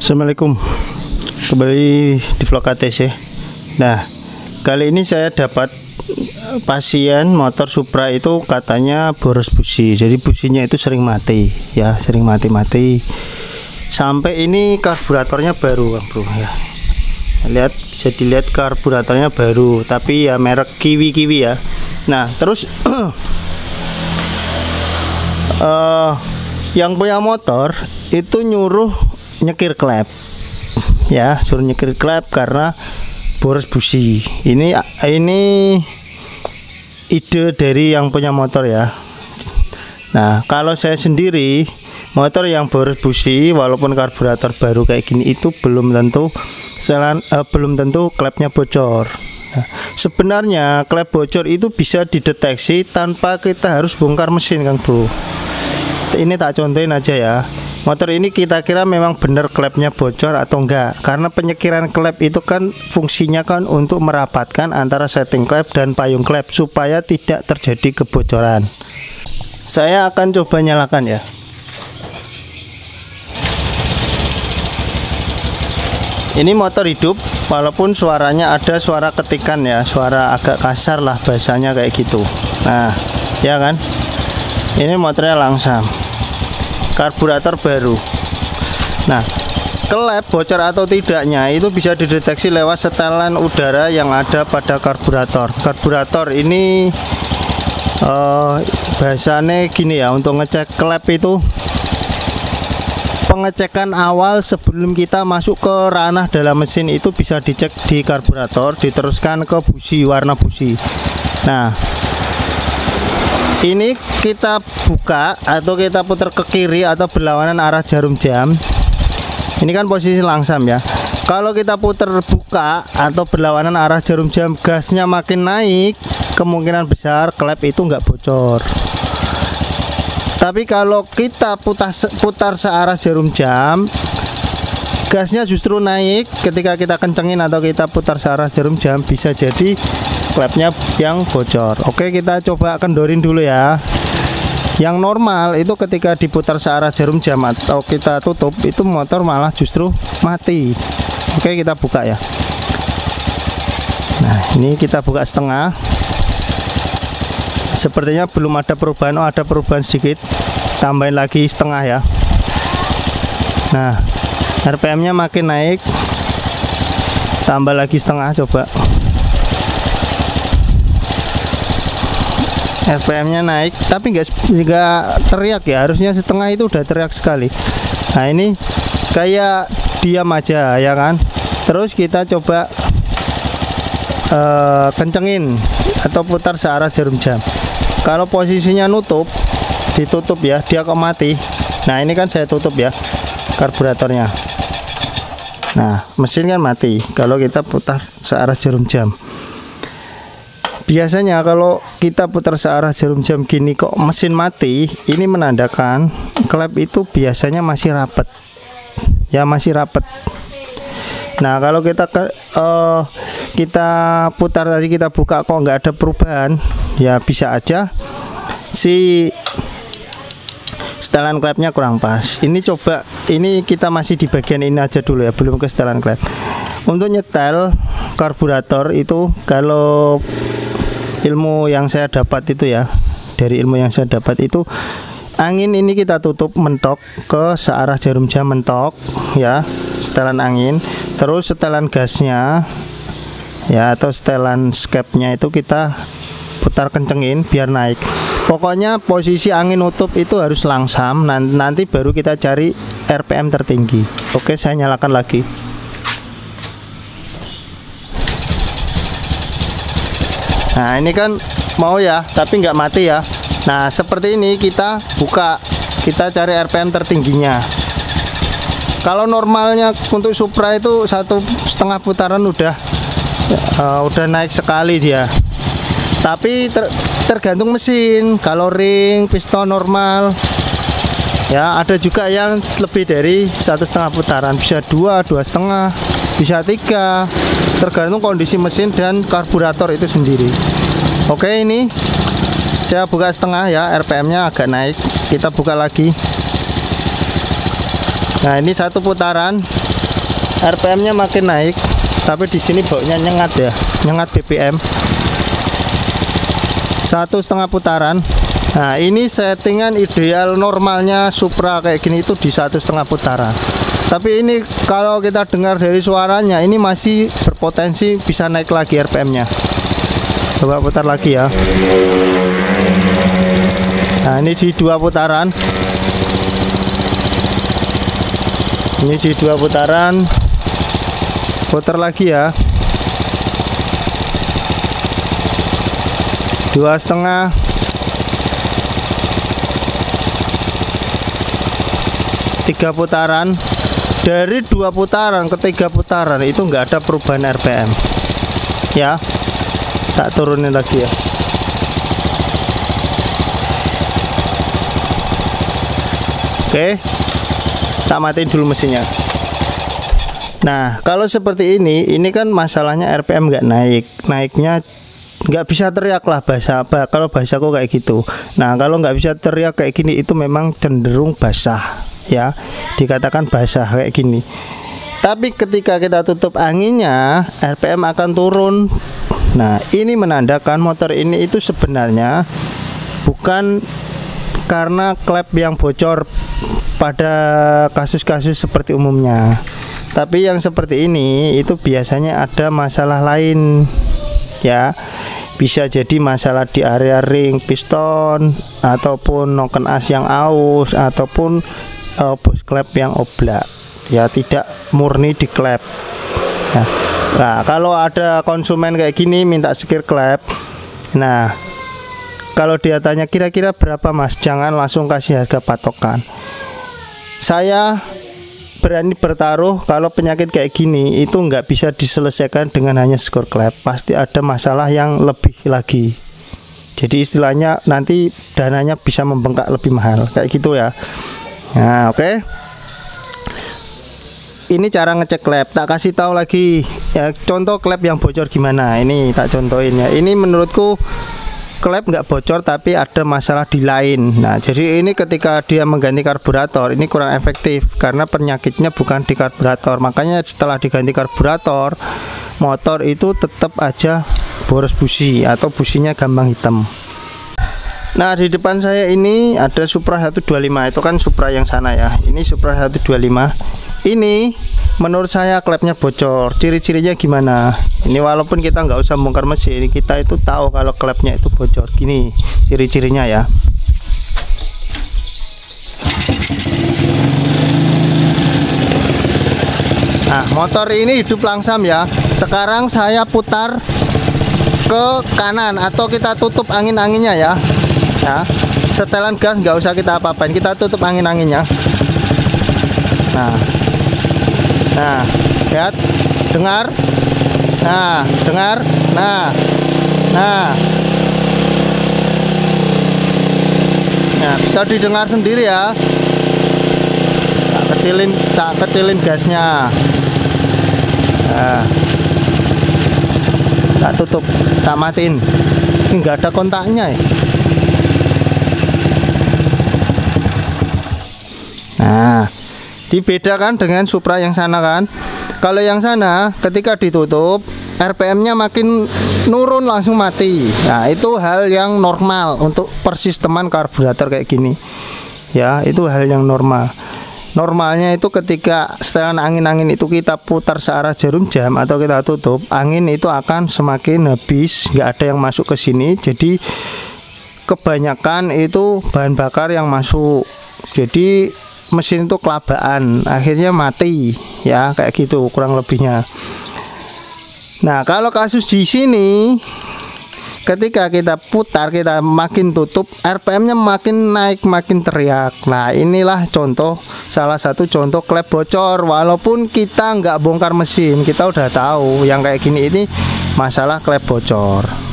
Assalamualaikum, kembali di vlog ATC. Nah, kali ini saya dapat pasien motor Supra itu katanya boros busi. Jadi businya itu sering mati, ya, sering mati-mati. Sampai ini karburatornya baru, bro, ya. Lihat, bisa dilihat karburatornya baru, tapi ya merek Kiwi ya. Nah, terus yang punya motor itu nyuruh nyekir klep, ya, suruh nyekir klep karena boros busi. Ini ide dari yang punya motor, ya. Nah, kalau saya sendiri, motor yang boros busi walaupun karburator baru kayak gini itu belum tentu klepnya bocor. Nah, sebenarnya klep bocor itu bisa dideteksi tanpa kita harus bongkar mesin, Kang Bro. Ini tak contohin aja, ya. Motor ini kira-kira memang benar klepnya bocor atau enggak, karena penyekiran klep itu kan fungsinya kan untuk merapatkan antara setting klep dan payung klep supaya tidak terjadi kebocoran. Saya akan coba nyalakan, ya. Ini motor hidup walaupun suaranya ada suara ketikan, ya, suara agak kasar lah bahasanya kayak gitu. Nah, ya kan, ini motornya langsam, karburator baru. Nah, klep bocor atau tidaknya itu bisa dideteksi lewat setelan udara yang ada pada karburator. Karburator ini bahasanya gini, ya, untuk ngecek klep itu pengecekan awal sebelum kita masuk ke ranah dalam mesin itu bisa dicek di karburator, diteruskan ke busi, warna busi. Nah, ini kita buka atau kita putar ke kiri atau berlawanan arah jarum jam. Ini kan posisi langsam, ya. Kalau kita putar buka atau berlawanan arah jarum jam, gasnya makin naik, kemungkinan besar klep itu nggak bocor. Tapi kalau kita putar searah jarum jam, gasnya justru naik ketika kita kencengin atau kita putar searah jarum jam, bisa jadi klepnya yang bocor. Oke, kita coba kendorin dulu, ya. Yang normal itu ketika diputar searah jarum jam atau kita tutup, itu motor malah justru mati. Oke, kita buka, ya. Nah, ini kita buka setengah. Sepertinya belum ada perubahan. Oh, ada perubahan sedikit. Tambahin lagi setengah, ya. Nah, RPM-nya makin naik. Tambah lagi setengah, coba. RPM-nya naik, tapi nggak teriak, ya. Harusnya setengah itu udah teriak sekali. Nah, ini kayak diam aja, ya kan. Terus kita coba kencengin atau putar searah jarum jam. Kalau posisinya ditutup, ya, dia kok mati. Nah, ini kan saya tutup, ya, karburatornya. Nah, mesin kan mati kalau kita putar searah jarum jam. Biasanya kalau kita putar searah jarum jam gini kok mesin mati, ini menandakan klep itu biasanya masih rapet, ya, masih rapet. Nah, kalau kita putar tadi, kita buka kok nggak ada perubahan, ya bisa aja si setelan klepnya kurang pas. Ini coba, ini kita masih di bagian ini aja dulu, ya, belum ke setelan klep. Untuk nyetel karburator itu, kalau ilmu yang saya dapat itu, ya, dari ilmu yang saya dapat itu, angin ini kita tutup mentok ke searah jarum jam, mentok, ya, setelan angin. Terus setelan gasnya, ya, atau setelan skepnya itu kita putar kencengin biar naik. Pokoknya posisi angin nutup itu harus langsam. Nanti baru kita cari RPM tertinggi. Oke, saya nyalakan lagi. Nah, ini kan mau, ya, tapi nggak mati, ya. Nah, seperti ini kita buka, kita cari RPM tertingginya. Kalau normalnya untuk Supra itu 1,5 putaran udah naik sekali dia. Tapi tergantung mesin. Kalau ring, piston normal, ya, ada juga yang lebih dari 1,5 putaran, bisa 2,5, bisa 3, tergantung kondisi mesin dan karburator itu sendiri. Oke, ini saya buka setengah, ya, RPM-nya agak naik. Kita buka lagi. Nah, ini 1 putaran RPM-nya makin naik, tapi di sini baunya nyengat ya, nyengat BBM. 1,5 putaran. Nah, ini settingan ideal normalnya Supra kayak gini itu di 1,5 putaran. Tapi ini kalau kita dengar dari suaranya, ini masih berpotensi bisa naik lagi RPM-nya. Coba putar lagi ya. Nah, ini di 2 putaran. Ini di 2 putaran. Putar lagi ya. 2,5. 3 putaran. Dari 2 putaran ke 3 putaran itu nggak ada perubahan RPM ya. Tak turunin lagi ya. Oke, tak matiin dulu mesinnya. Nah, kalau seperti ini kan masalahnya RPM nggak naik, naiknya nggak bisa teriak lah bahasa apa, kalau bahasaku kayak gitu. Nah, kalau nggak bisa teriak kayak gini itu memang cenderung basah ya, dikatakan basah kayak gini. Tapi ketika kita tutup anginnya, RPM akan turun. Nah, ini menandakan motor ini itu sebenarnya bukan karena klep yang bocor pada kasus-kasus seperti umumnya, tapi yang seperti ini itu biasanya ada masalah lain ya. Bisa jadi masalah di area ring piston, ataupun noken as yang aus, ataupun bos klep yang oblak ya, tidak murni di klep. Nah, kalau ada konsumen kayak gini minta sekir klep, nah kalau dia tanya kira-kira berapa mas, jangan langsung kasih harga patokan. Saya berani bertaruh kalau penyakit kayak gini itu nggak bisa diselesaikan dengan hanya skor klep, pasti ada masalah yang lebih lagi. Jadi istilahnya nanti dananya bisa membengkak lebih mahal kayak gitu ya. Nah, oke. Ini cara ngecek klep, tak kasih tahu lagi ya, contoh klep yang bocor gimana. Ini tak contohin ya. Ini menurutku klep nggak bocor tapi ada masalah di lain. Nah, jadi ini ketika dia mengganti karburator ini kurang efektif karena penyakitnya bukan di karburator. Makanya setelah diganti karburator, motor itu tetap aja boros busi atau businya gampang hitam. Nah, di depan saya ini ada Supra 125, itu kan Supra yang sana ya. Ini Supra 125. Ini menurut saya klepnya bocor. Ciri-cirinya gimana? Ini walaupun kita nggak usah bongkar mesin, kita itu tahu kalau klepnya itu bocor. Gini ciri-cirinya ya. Nah, motor ini hidup langsam ya. Sekarang saya putar ke kanan atau kita tutup angin-anginnya ya. Nah, setelan gas nggak usah kita apa-apain, kita tutup angin-anginnya. Nah, lihat, dengar, dengar, nah, bisa didengar sendiri ya. Tak kecilin gasnya. Nah, tak tutup, tak matiin. Ini nggak ada kontaknya ya. Nah, dibedakan dengan Supra yang sana kan. Kalau yang sana ketika ditutup RPM-nya makin nurun langsung mati. Nah, itu hal yang normal untuk persisteman karburator kayak gini. Ya, itu hal yang normal. Normalnya itu ketika setelan angin-angin itu kita putar searah jarum jam atau kita tutup, angin itu akan semakin habis, nggak ada yang masuk ke sini. Jadi kebanyakan itu bahan bakar yang masuk. Jadi mesin itu kelabaan, akhirnya mati ya, kayak gitu kurang lebihnya. Nah, kalau kasus di sini ketika kita putar, kita makin tutup, RPM-nya makin naik, makin teriak. Nah, inilah contoh, salah satu contoh klep bocor. Walaupun kita nggak bongkar mesin, kita udah tahu yang kayak gini ini masalah klep bocor.